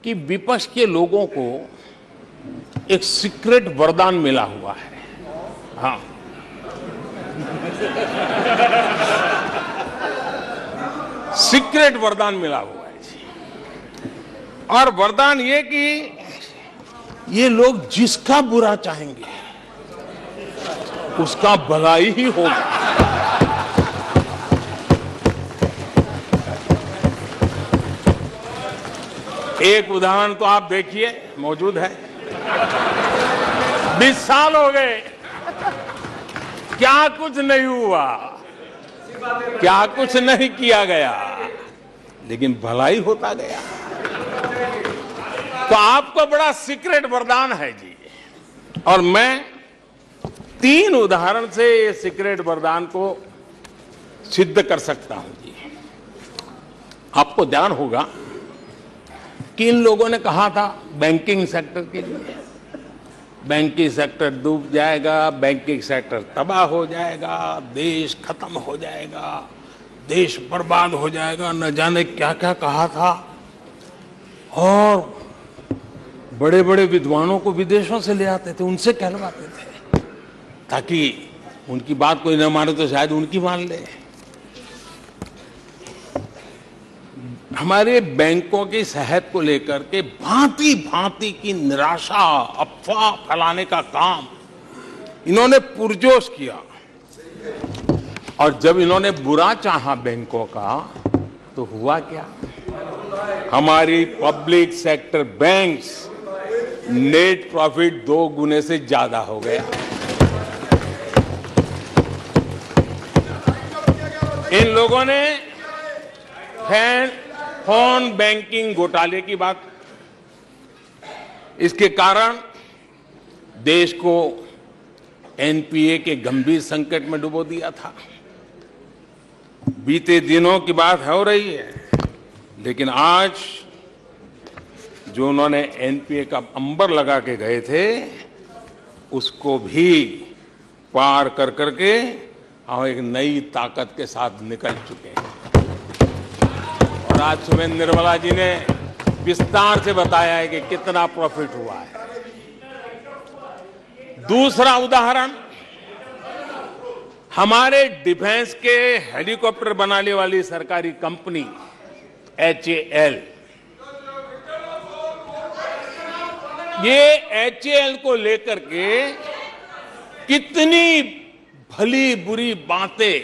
कि विपक्ष के लोगों को एक सीक्रेट वरदान मिला हुआ है। हाँ, सीक्रेट वरदान मिला हुआ है जी। और वरदान ये कि ये लोग जिसका बुरा चाहेंगे उसका भला ही होगा। एक उदाहरण तो आप देखिए, मौजूद है। 20 साल हो गए, क्या कुछ नहीं हुआ, क्या कुछ नहीं किया गया, लेकिन भलाई होता गया। तो आपको बड़ा सीक्रेट वरदान है जी। और मैं 3 उदाहरण से ये सीक्रेट वरदान को सिद्ध कर सकता हूं जी। आपको ध्यान होगा कि इन लोगों ने कहा था बैंकिंग सेक्टर के लिए, बैंकिंग सेक्टर डूब जाएगा, बैंकिंग सेक्टर तबाह हो जाएगा, देश खत्म हो जाएगा, देश बर्बाद हो जाएगा, न जाने क्या क्या कहा था। और बड़े बड़े विद्वानों को विदेशों से ले आते थे, उनसे कहलवाते थे, ताकि उनकी बात कोई न माने तो शायद उनकी मान ले। हमारे बैंकों की सेहत को लेकर के भांति भांति की निराशा, अफवाह फैलाने का काम इन्होंने पुरजोश किया। और जब इन्होंने बुरा चाहा बैंकों का, तो हुआ क्या? हमारी public sector banks net profit 2 गुने से ज्यादा हो गया। इन लोगों ने फोन बैंकिंग घोटाले की बात, इसके कारण देश को एनपीए के गंभीर संकट में डुबो दिया था। बीते दिनों की बात हो रही है, लेकिन आज जो उन्होंने एनपीए का अंबर लगा के गए थे, उसको भी पार कर करके हम एक नई ताकत के साथ निकल चुके हैं। और आज सुबह निर्मला जी ने विस्तार से बताया है कि कितना प्रॉफिट हुआ है। दूसरा उदाहरण, हमारे डिफेंस के हेलीकॉप्टर बनाने वाली सरकारी कंपनी एचएएल, ये एचएएल को लेकर के कितनी भली बुरी बातें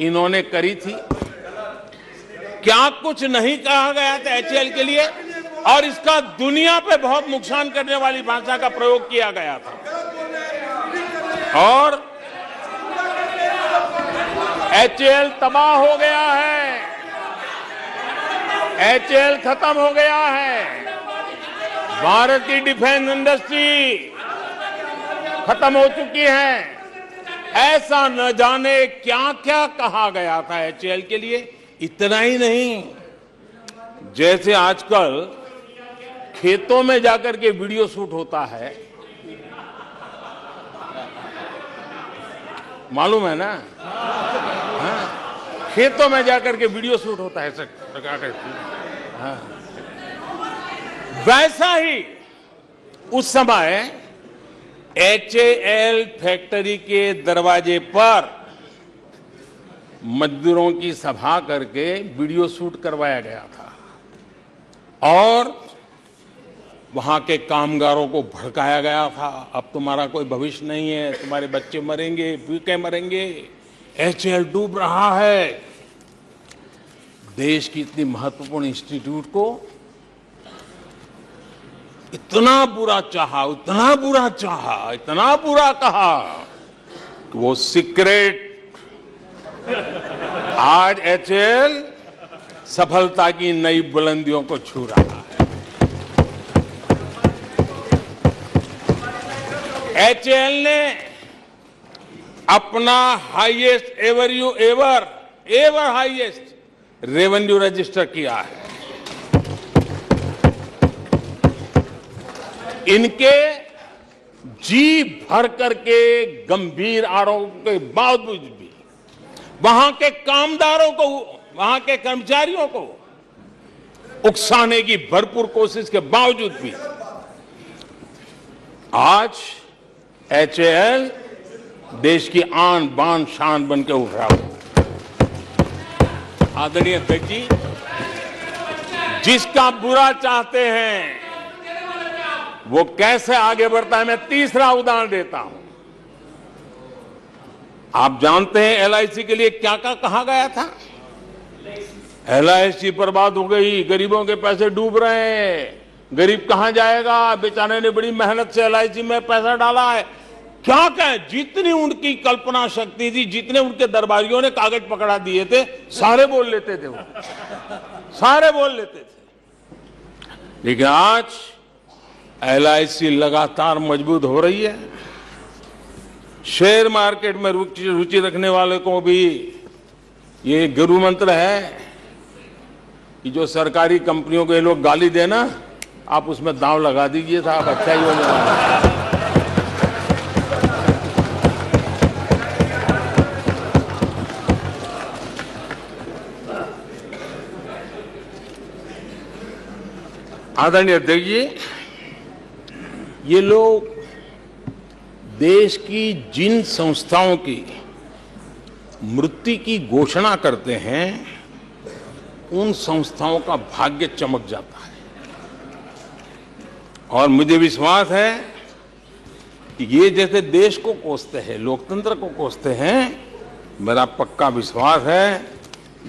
इन्होंने करी थी। क्या कुछ नहीं कहा गया था एचएएल के लिए, और इसका दुनिया पे बहुत नुकसान करने वाली भाषा का प्रयोग किया गया था। और एचएएल तबाह हो गया है, एचएएल खत्म हो गया है, भारत की डिफेंस इंडस्ट्री खत्म हो चुकी है। ऐसा न जाने क्या क्या कहा गया था एचएएल के लिए। इतना ही नहीं, जैसे आजकल खेतों में जाकर के वीडियो शूट होता है, मालूम है ना? हाँ? खेतों में जाकर के वीडियो शूट होता है, हाँ। वैसा ही उस समय एचएएल फैक्ट्री के दरवाजे पर मजदूरों की सभा करके वीडियो शूट करवाया गया था और वहां के कामगारों को भड़काया गया था। अब तुम्हारा कोई भविष्य नहीं है, तुम्हारे बच्चे मरेंगे, भूखे मरेंगे, एचएएल डूब रहा है। देश की इतनी महत्वपूर्ण इंस्टीट्यूट को इतना बुरा चाहा, इतना बुरा चाहा, इतना बुरा कहा कि वो सीक्रेट आज एचएएल सफलता की नई बुलंदियों को छू रहा है। एचएएल ने अपना highest ever highest revenue register किया है। इनके जी भर करके गंभीर आरोप के बावजूद भी वहां के कामदारों को, वहां के कर्मचारियों को उकसाने की भरपूर कोशिश के बावजूद भी आज HAL देश की आन बान शान बन के उठ रहा हो। आदरणीय अध्यक्ष जी, जिसका बुरा चाहते हैं वो कैसे आगे बढ़ता है, मैं तीसरा उदाहरण देता हूं। आप जानते हैं LIC के लिए क्या क्या कहा गया था? LIC बर्बाद हो गई, गरीबों के पैसे डूब रहे हैं, गरीब कहां जाएगा, बेचारे ने बड़ी मेहनत से LIC में पैसा डाला है। क्या कहें, जितनी उनकी कल्पना शक्ति थी, जितने उनके दरबारियों ने कागज पकड़ा दिए थे, सारे बोल लेते थे, वो सारे बोल लेते थे। लेकिन आज LIC लगातार मजबूत हो रही है। शेयर मार्केट में रुचि रखने वाले को भी ये गुरु मंत्र है कि जो सरकारी कंपनियों को ये लोग गाली देना, आप उसमें दांव लगा दीजिए साहब, अच्छा ही होने वाला है। आदरणीय अध्यक्ष जी, ये लोग देश की जिन संस्थाओं की मृत्यु की घोषणा करते हैं, उन संस्थाओं का भाग्य चमक जाता है। और मुझे विश्वास है कि ये जैसे देश को कोसते हैं, लोकतंत्र को कोसते हैं, मेरा पक्का विश्वास है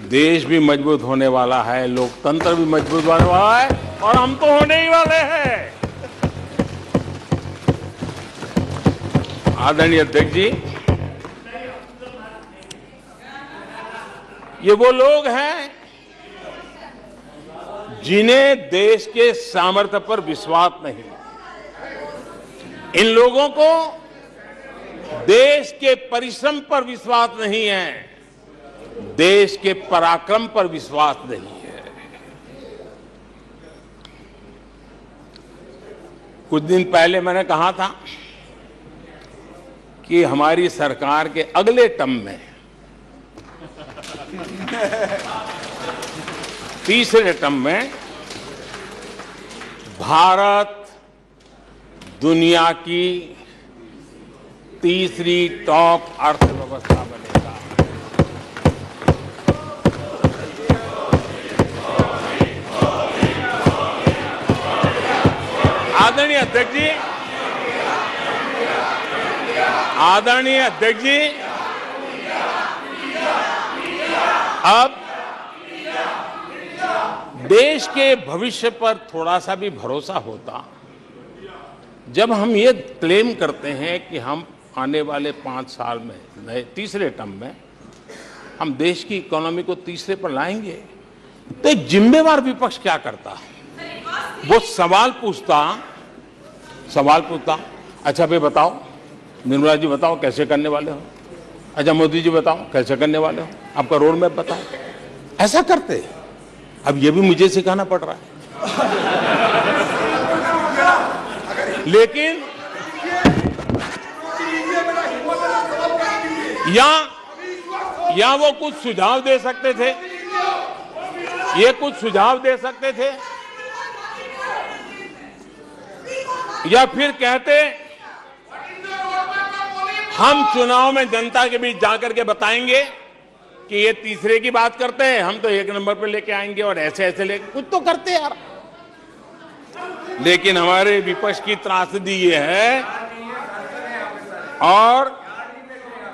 देश भी मजबूत होने वाला है, लोकतंत्र भी मजबूत होने वाला है, और हम तो होने ही वाले हैं। आदरणीय अध्यक्ष जी, ये वो लोग हैं जिन्हें देश के सामर्थ्य पर विश्वास नहीं। इन लोगों को देश के परिश्रम पर विश्वास नहीं है, देश के पराक्रम पर विश्वास नहीं है। कुछ दिन पहले मैंने कहा था कि हमारी सरकार के अगले टर्म में, तीसरे टर्म में, भारत दुनिया की तीसरी टॉप अर्थव्यवस्था बनेगा। आदरणीय अध्यक्ष जी, आदरणीय अध्यक्ष जी, अब देश के भविष्य पर थोड़ा सा भी भरोसा होता जब हम ये क्लेम करते हैं कि हम आने वाले 5 साल में, नए तीसरे टर्म में, हम देश की इकोनॉमी को तीसरे पर लाएंगे। तो एक जिम्मेवार विपक्ष क्या करता? वो सवाल पूछता, अच्छा भाई बताओ, निर्मला जी बताओ कैसे करने वाले हो, अच्छा मोदी जी बताओ कैसे करने वाले हो, आपका रोड मैप बताओ। ऐसा करते। अब ये भी मुझे सिखाना पड़ रहा है। लेकिन या वो कुछ सुझाव दे सकते थे, ये कुछ सुझाव दे सकते थे, या फिर कहते हम चुनाव में जनता के बीच जाकर के बताएंगे कि ये तीसरे की बात करते हैं, हम तो 1 नंबर पे लेके आएंगे, और ऐसे ऐसे लेके कुछ तो करते यार। लेकिन हमारे विपक्ष की त्रासदी ये है, और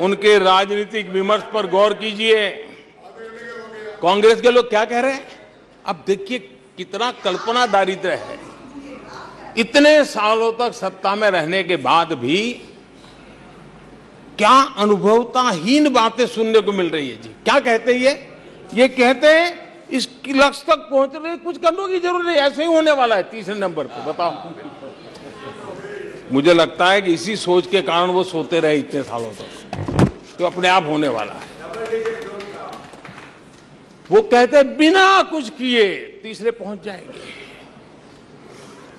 उनके राजनीतिक विमर्श पर गौर कीजिए। कांग्रेस के लोग क्या कह रहे हैं? अब देखिए कितना कल्पना दारिद्र्य है। इतने सालों तक सत्ता में रहने के बाद भी क्या अनुभवताहीन बातें सुनने को मिल रही है जी। क्या कहते हैं ये कहते हैं इस लक्ष्य तक पहुंच रहे, कुछ करने की जरूरत नहीं, ऐसे ही होने वाला है तीसरे नंबर पे। बताओ, मुझे लगता है कि इसी सोच के कारण वो सोते रहे इतने सालों तक, तो अपने आप होने वाला है। वो कहते हैं बिना कुछ किए तीसरे पहुंच जाएंगे,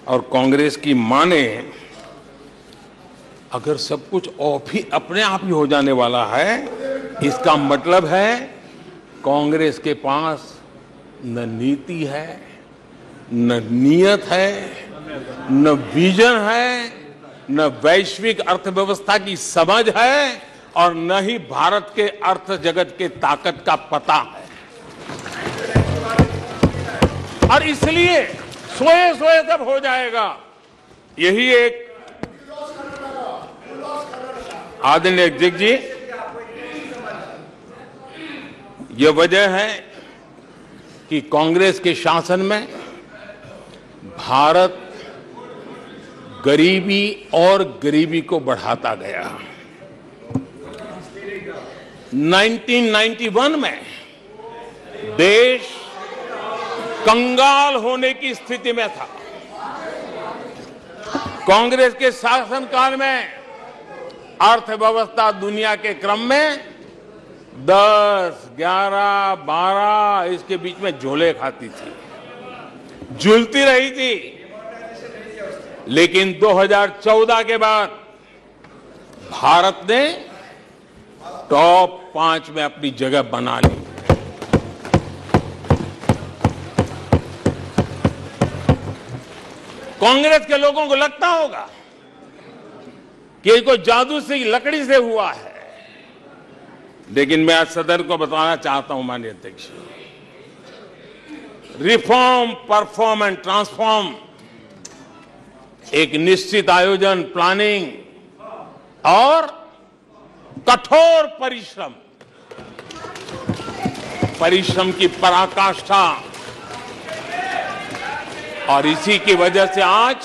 और कांग्रेस की माने अगर सब कुछ अपने आप ही हो जाने वाला है, इसका मतलब है कांग्रेस के पास न नीति है, न नीयत है, न विजन है, न वैश्विक अर्थव्यवस्था की समझ है और न ही भारत के अर्थ जगत के ताकत का पता है। और इसलिए सोए सोए सब हो जाएगा, यही एक आदरणीय अध्यक्ष जी, ये वजह है कि कांग्रेस के शासन में भारत गरीबी और गरीबी को बढ़ाता गया। 1991 में देश कंगाल होने की स्थिति में था। कांग्रेस के शासनकाल में अर्थव्यवस्था दुनिया के क्रम में 10, 11, 12 इसके बीच में झोले खाती थी, झूलती रही थी। लेकिन 2014 के बाद भारत ने टॉप 5 में अपनी जगह बना ली। कांग्रेस के लोगों को लगता होगा कि ये कोई जादू से लकड़ी से हुआ है, लेकिन मैं आज सदन को बताना चाहता हूं माननीय अध्यक्ष, रिफॉर्म, परफॉर्म एंड ट्रांसफॉर्म एक निश्चित आयोजन, प्लानिंग और कठोर परिश्रम की पराकाष्ठा, और इसी की वजह से आज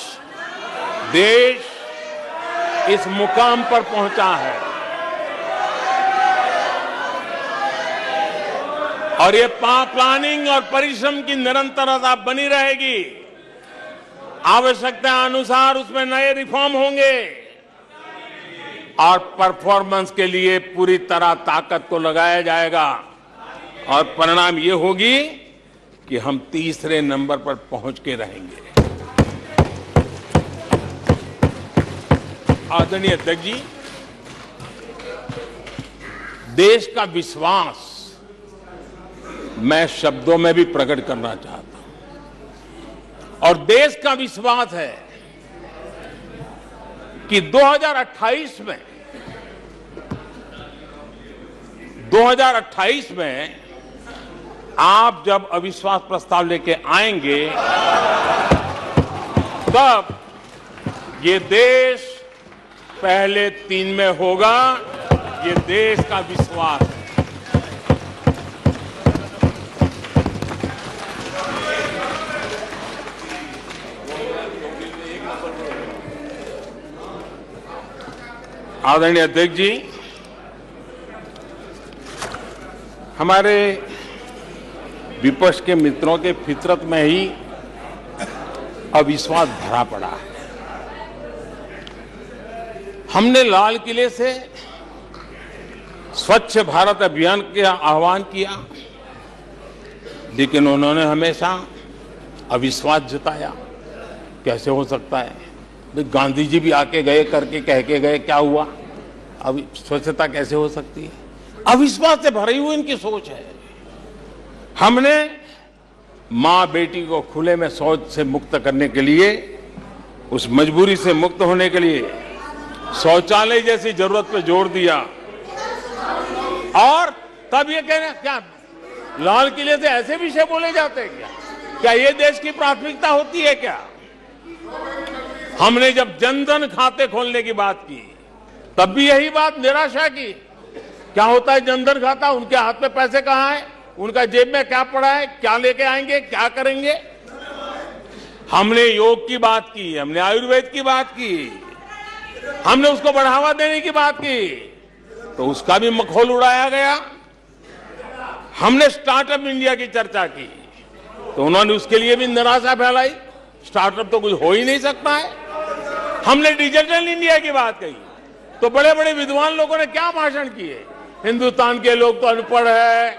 देश इस मुकाम पर पहुंचा है। और ये प्लानिंग और परिश्रम की निरंतरता बनी रहेगी। आवश्यकता अनुसार उसमें नए रिफॉर्म होंगे और परफॉर्मेंस के लिए पूरी तरह ताकत को लगाया जाएगा, और परिणाम ये होगी कि हम तीसरे नंबर पर पहुंच के रहेंगे। आदरणीय अध्यक्ष जी, देश का विश्वास मैं शब्दों में भी प्रकट करना चाहता हूं, और देश का विश्वास है कि 2028 में आप जब अविश्वास प्रस्ताव लेके आएंगे, तब ये देश पहले 3 में होगा। ये देश का विश्वास है। आदरणीय अध्यक्ष जी, हमारे विपक्ष के मित्रों के फितरत में ही अविश्वास भरा पड़ा है। हमने लाल किले से स्वच्छ भारत अभियान का आह्वान किया, लेकिन उन्होंने हमेशा अविश्वास जताया। कैसे हो सकता है? गांधी जी भी आके गए, करके कह के गए, क्या हुआ? अब स्वच्छता कैसे हो सकती है? अविश्वास से भरी हुई इनकी सोच है। हमने मां बेटी को खुले में शौच से मुक्त करने के लिए, उस मजबूरी से मुक्त होने के लिए शौचालय जैसी जरूरत पे जोर दिया, और तब ये कहना, क्या लाल किले से ऐसे विषय बोले जाते हैं क्या? क्या ये देश की प्राथमिकता होती है क्या? हमने जब जनधन खाते खोलने की बात की, तब भी यही बात निराशा की। क्या होता है जनधन खाता? उनके हाथ में पैसे कहां है? उनका जेब में क्या पड़ा है? क्या लेके आएंगे? क्या करेंगे? हमने योग की बात की, हमने आयुर्वेद की बात की, हमने उसको बढ़ावा देने की बात की, तो उसका भी मखौल उड़ाया गया। हमने स्टार्टअप इंडिया की चर्चा की, तो उन्होंने उसके लिए भी निराशा फैलाई। स्टार्टअप तो कुछ हो ही नहीं सकता है। हमने डिजिटल इंडिया की बात कही, तो बड़े बड़े विद्वान लोगों ने क्या भाषण किए। हिंदुस्तान के लोग तो अनपढ़ है,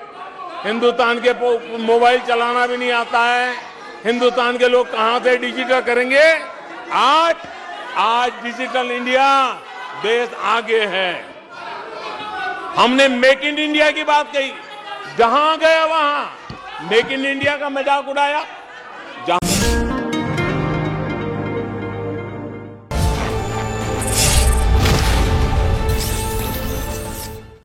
हिंदुस्तान के मोबाइल चलाना भी नहीं आता है, हिंदुस्तान के लोग कहां से डिजिटल करेंगे? आज डिजिटल इंडिया, देश आगे है। हमने मेक इन इंडिया की बात कही, जहां गया वहां मेक इन इंडिया का मजाक उड़ाया।